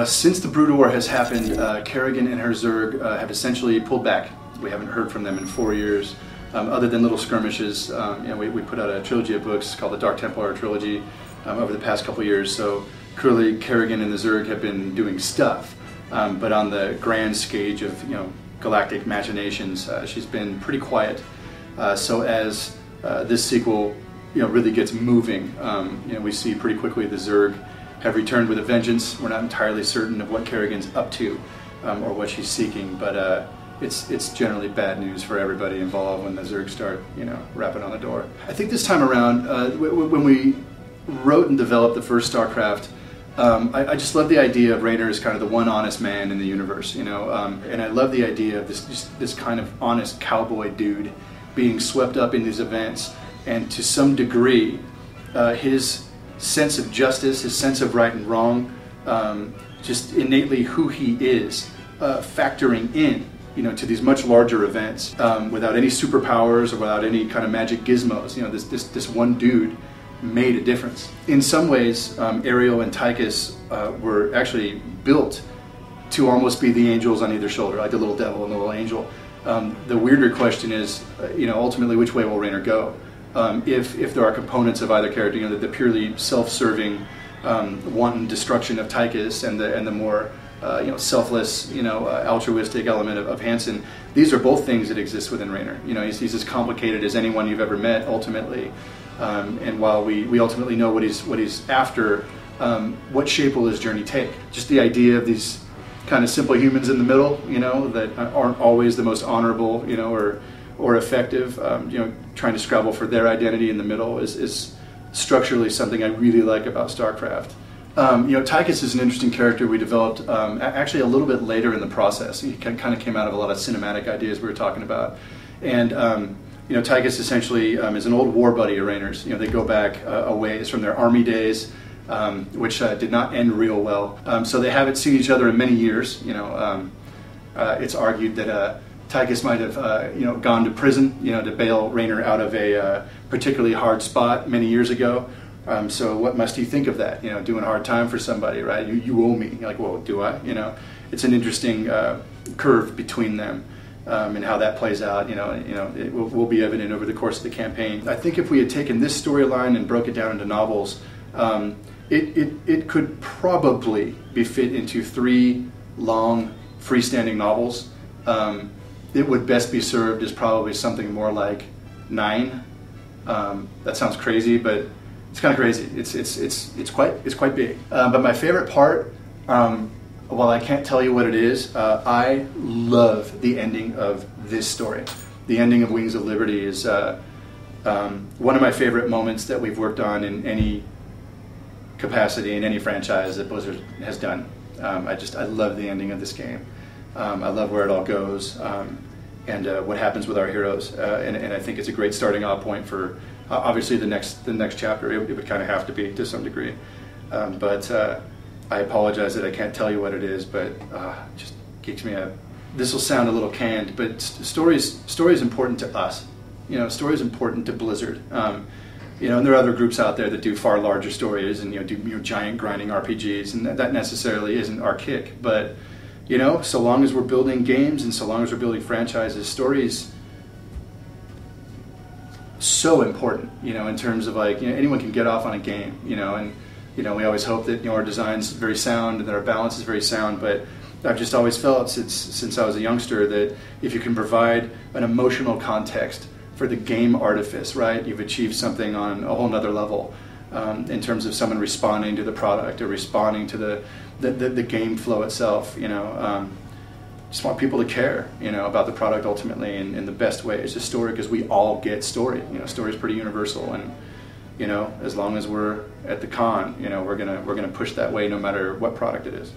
Since the Brood War has happened, Kerrigan and her Zerg have essentially pulled back. We haven't heard from them in 4 years, other than little skirmishes. We put out a trilogy of books called the Dark Templar Trilogy over the past couple years, so clearly Kerrigan and the Zerg have been doing stuff, but on the grand stage of galactic machinations, she's been pretty quiet. So as this sequel really gets moving, we see pretty quickly the Zerg have returned with a vengeance. We're not entirely certain of what Kerrigan's up to or what she's seeking, but it's generally bad news for everybody involved when the Zerg start rapping on the door. I think this time around, when we wrote and developed the first StarCraft, I just love the idea of Raynor as kind of the one honest man in the universe, and I love the idea of this kind of honest cowboy dude being swept up in these events, and to some degree, his sense of justice, his sense of right and wrong, just innately who he is, factoring in, to these much larger events, without any superpowers or without any kind of magic gizmos. This one dude made a difference. In some ways, Ariel and Tychus were actually built to almost be the angels on either shoulder, like the little devil and the little angel. The weirder question is, ultimately, which way will Raynor go? If there are components of either character, the purely self-serving, wanton destruction of Tychus and the more selfless, altruistic element of Hansen, these are both things that exist within Raynor. He's as complicated as anyone you've ever met, ultimately. And while we ultimately know what he's after, what shape will his journey take? Just the idea of these kind of simple humans in the middle, that aren't always the most honorable, or effective, trying to scrabble for their identity in the middle is structurally something I really like about StarCraft. Tychus is an interesting character we developed actually a little bit later in the process. He kind of came out of a lot of cinematic ideas we were talking about. And Tychus essentially is an old war buddy of Raynor's. They go back a ways from their army days, which did not end real well. So they haven't seen each other in many years. It's argued that Tychus might have gone to prison, to bail Raynor out of a particularly hard spot many years ago. So what must he think of that? Doing a hard time for somebody, right? You owe me. You're like, well, do I? It's an interesting curve between them, and how that plays out. It will be evident over the course of the campaign. I think if we had taken this storyline and broke it down into novels, it could probably be fit into 3 long freestanding novels. It would best be served as probably something more like 9. That sounds crazy, but it's kind of crazy. It's quite big. But my favorite part, while I can't tell you what it is, I love the ending of this story. The ending of Wings of Liberty is one of my favorite moments that we've worked on in any capacity in any franchise that Blizzard has done. I love the ending of this game. I love where it all goes, and what happens with our heroes, and I think it's a great starting off point for obviously the next chapter. It would kind of have to be to some degree, but I apologize that I can't tell you what it is, but it just geeks me up. This will sound a little canned, but story is important to us. Story is important to Blizzard. And there are other groups out there that do far larger stories and do giant grinding RPGs, and that necessarily isn't our kick. But so long as we're building games and so long as we're building franchises, stories so important. In terms of anyone can get off on a game. And we always hope that our design's very sound and that our balance is very sound. But I've just always felt since I was a youngster that if you can provide an emotional context for the game artifice, right, you've achieved something on a whole nother level, in terms of someone responding to the product or responding to the game flow itself. Just want people to care, about the product ultimately, in the best way. It's just story, because we all get story. Story is pretty universal, and as long as we're at the con, we're gonna push that way no matter what product it is.